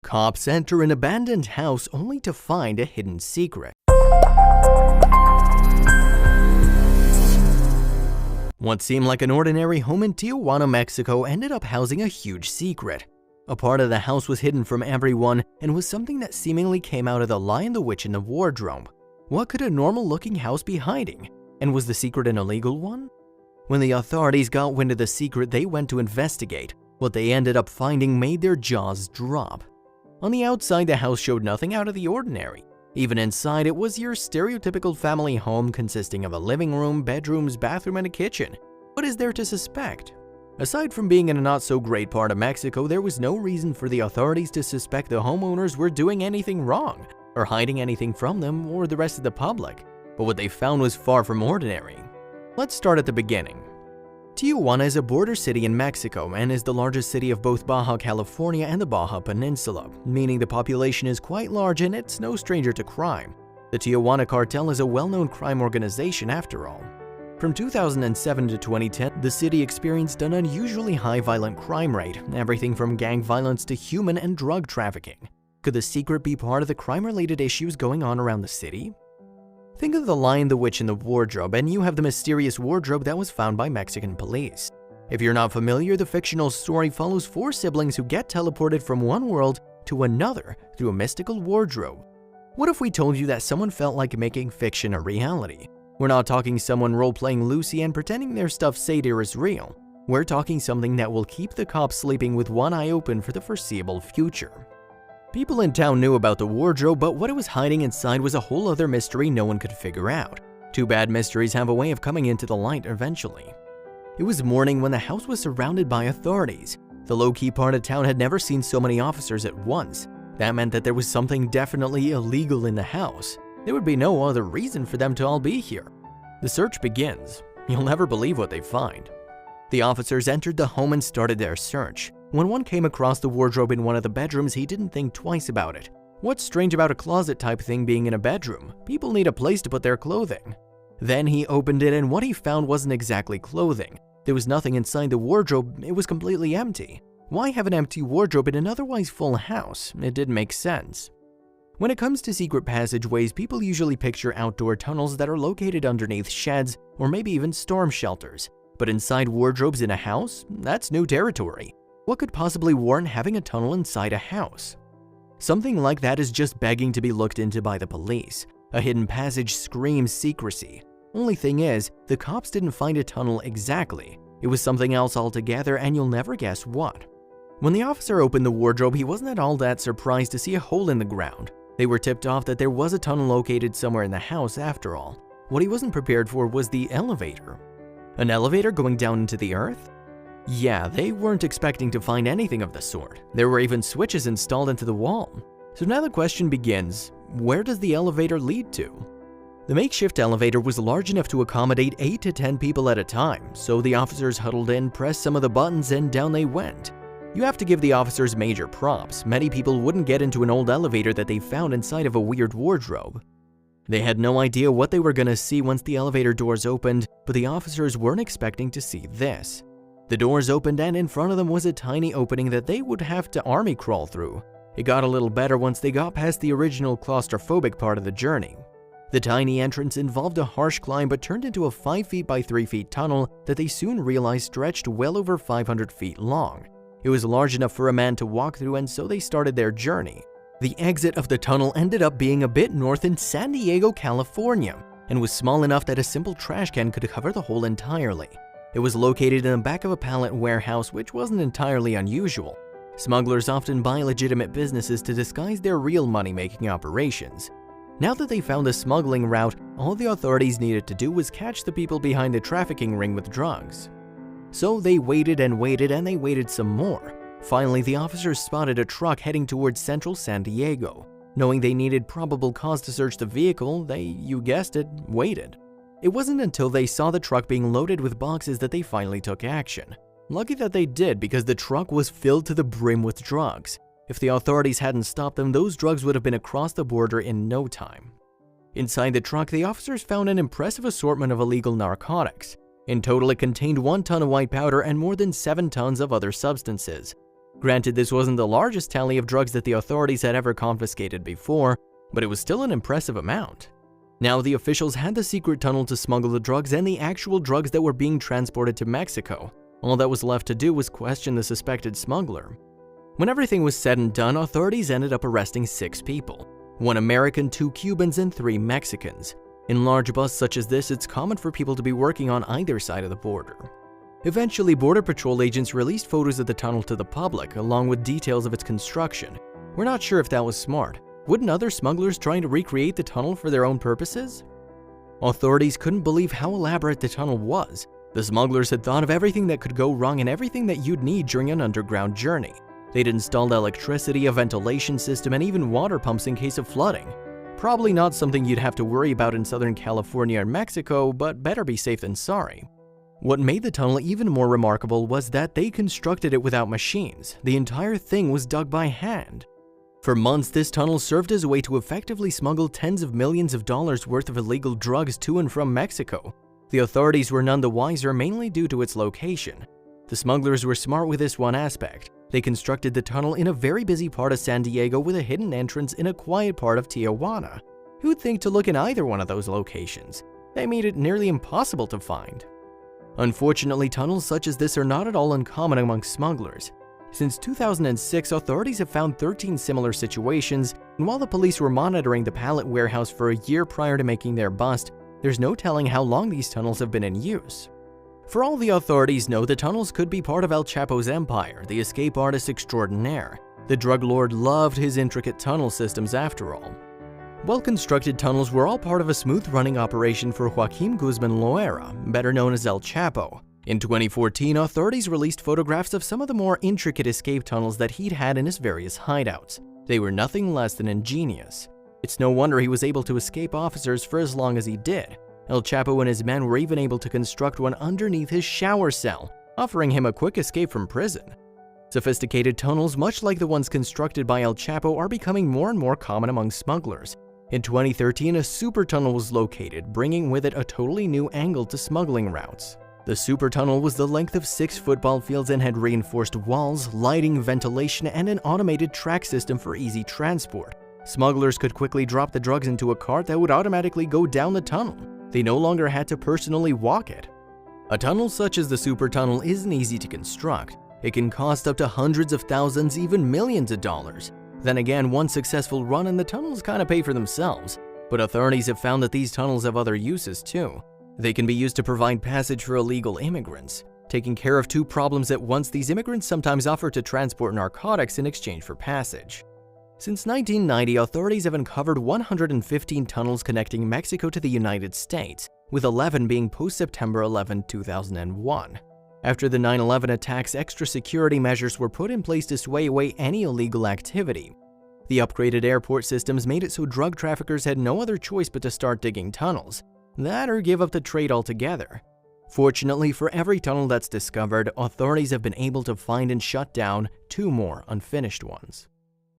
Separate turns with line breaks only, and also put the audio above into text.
Cops enter an abandoned house only to find a hidden secret. What seemed like an ordinary home in Tijuana, Mexico ended up housing a huge secret. A part of the house was hidden from everyone and was something that seemingly came out of The Lion, the Witch, and the Wardrobe. What could a normal-looking house be hiding? And was the secret an illegal one? When the authorities got wind of the secret, they went to investigate. What they ended up finding made their jaws drop. On the outside, the house showed nothing out of the ordinary. Even inside, it was your stereotypical family home consisting of a living room, bedrooms, bathroom, and a kitchen. What is there to suspect? Aside from being in a not-so-great part of Mexico, there was no reason for the authorities to suspect the homeowners were doing anything wrong, or hiding anything from them or the rest of the public. But what they found was far from ordinary. Let's start at the beginning. Tijuana is a border city in Mexico and is the largest city of both Baja California and the Baja Peninsula, meaning the population is quite large and it's no stranger to crime. The Tijuana Cartel is a well-known crime organization after all. From 2007 to 2010, the city experienced an unusually high violent crime rate, everything from gang violence to human and drug trafficking. Could the secret be part of the crime-related issues going on around the city? Think of The Lion, the Witch, and the Wardrobe, and you have the mysterious wardrobe that was found by Mexican police. If you're not familiar, the fictional story follows 4 siblings who get teleported from one world to another through a mystical wardrobe. What if we told you that someone felt like making fiction a reality? We're not talking someone role-playing Lucy and pretending their stuff satyr is real. We're talking something that will keep the cops sleeping with one eye open for the foreseeable future. People in town knew about the wardrobe, but what it was hiding inside was a whole other mystery no one could figure out. Too bad mysteries have a way of coming into the light eventually. It was morning when the house was surrounded by authorities. The low-key part of town had never seen so many officers at once. That meant that there was something definitely illegal in the house. There would be no other reason for them to all be here. The search begins. You'll never believe what they find. The officers entered the home and started their search. When one came across the wardrobe in one of the bedrooms, he didn't think twice about it. What's strange about a closet type thing being in a bedroom? People need a place to put their clothing. Then he opened it and what he found wasn't exactly clothing. There was nothing inside the wardrobe, it was completely empty. Why have an empty wardrobe in an otherwise full house? It didn't make sense. When it comes to secret passageways, people usually picture outdoor tunnels that are located underneath sheds or maybe even storm shelters. But inside wardrobes in a house? That's new territory. What could possibly warrant having a tunnel inside a house? Something like that is just begging to be looked into by the police. A hidden passage screams secrecy. Only thing is, the cops didn't find a tunnel exactly. It was something else altogether and you'll never guess what. When the officer opened the wardrobe, he wasn't at all that surprised to see a hole in the ground. They were tipped off that there was a tunnel located somewhere in the house after all. What he wasn't prepared for was the elevator. An elevator going down into the earth? Yeah, they weren't expecting to find anything of the sort. There were even switches installed into the wall. So now the question begins, where does the elevator lead to? The makeshift elevator was large enough to accommodate 8 to 10 people at a time, so the officers huddled in, pressed some of the buttons, and down they went. You have to give the officers major props. Many people wouldn't get into an old elevator that they found inside of a weird wardrobe. They had no idea what they were gonna see once the elevator doors opened, but the officers weren't expecting to see this. The doors opened and in front of them was a tiny opening that they would have to army crawl through. It got a little better once they got past the original claustrophobic part of the journey. The tiny entrance involved a harsh climb but turned into a 5 feet by 3 feet tunnel that they soon realized stretched well over 500 feet long. It was large enough for a man to walk through and so they started their journey. The exit of the tunnel ended up being a bit north in San Diego, California, and was small enough that a simple trash can could cover the hole entirely. It was located in the back of a pallet warehouse, which wasn't entirely unusual. Smugglers often buy legitimate businesses to disguise their real money-making operations. Now that they found the smuggling route, all the authorities needed to do was catch the people behind the trafficking ring with drugs. So they waited and waited and they waited some more. Finally, the officers spotted a truck heading towards central San Diego. Knowing they needed probable cause to search the vehicle, they, you guessed it, waited. It wasn't until they saw the truck being loaded with boxes that they finally took action. Lucky that they did because the truck was filled to the brim with drugs. If the authorities hadn't stopped them, those drugs would have been across the border in no time. Inside the truck, the officers found an impressive assortment of illegal narcotics. In total, it contained 1 ton of white powder and more than 7 tons of other substances. Granted, this wasn't the largest tally of drugs that the authorities had ever confiscated before, but it was still an impressive amount. Now, the officials had the secret tunnel to smuggle the drugs and the actual drugs that were being transported to Mexico. All that was left to do was question the suspected smuggler. When everything was said and done, authorities ended up arresting 6 people: 1 American, 2 Cubans, and 3 Mexicans. In large busts such as this, it's common for people to be working on either side of the border. Eventually, Border Patrol agents released photos of the tunnel to the public, along with details of its construction. We're not sure if that was smart. Wouldn't other smugglers trying to recreate the tunnel for their own purposes? Authorities couldn't believe how elaborate the tunnel was. The smugglers had thought of everything that could go wrong and everything that you'd need during an underground journey. They'd installed electricity, a ventilation system, and even water pumps in case of flooding. Probably not something you'd have to worry about in Southern California or Mexico, but better be safe than sorry. What made the tunnel even more remarkable was that they constructed it without machines. The entire thing was dug by hand. For months, this tunnel served as a way to effectively smuggle tens of millions of dollars worth of illegal drugs to and from Mexico. The authorities were none the wiser, mainly due to its location. The smugglers were smart with this one aspect. They constructed the tunnel in a very busy part of San Diego with a hidden entrance in a quiet part of Tijuana. Who'd think to look in either one of those locations? They made it nearly impossible to find. Unfortunately, tunnels such as this are not at all uncommon among smugglers. Since 2006, authorities have found 13 similar situations, and while the police were monitoring the pallet warehouse for a year prior to making their bust, there's no telling how long these tunnels have been in use. For all the authorities know, the tunnels could be part of El Chapo's empire, the escape artist extraordinaire. The drug lord loved his intricate tunnel systems after all. Well-constructed tunnels were all part of a smooth-running operation for Joaquim Guzman Loera, better known as El Chapo. In 2014, authorities released photographs of some of the more intricate escape tunnels that he'd had in his various hideouts. They were nothing less than ingenious. It's no wonder he was able to escape officers for as long as he did. El Chapo and his men were even able to construct one underneath his shower cell, offering him a quick escape from prison. Sophisticated tunnels, much like the ones constructed by El Chapo, are becoming more and more common among smugglers. In 2013, a super tunnel was located, bringing with it a totally new angle to smuggling routes. The super tunnel was the length of 6 football fields and had reinforced walls, lighting, ventilation, and an automated track system for easy transport. Smugglers could quickly drop the drugs into a cart that would automatically go down the tunnel. They no longer had to personally walk it. A tunnel such as the super tunnel isn't easy to construct. It can cost up to hundreds of thousands, even millions of dollars. Then again, one successful run and the tunnels kind of pay for themselves. But authorities have found that these tunnels have other uses too. They can be used to provide passage for illegal immigrants. Taking care of 2 problems at once, these immigrants sometimes offer to transport narcotics in exchange for passage. Since 1990, authorities have uncovered 115 tunnels connecting Mexico to the United States, with 11 being post-September 11, 2001. After the 9/11 attacks, extra security measures were put in place to sway away any illegal activity. The upgraded airport systems made it so drug traffickers had no other choice but to start digging tunnels. That or give up the trade altogether. Fortunately, for every tunnel that's discovered, authorities have been able to find and shut down 2 more unfinished ones.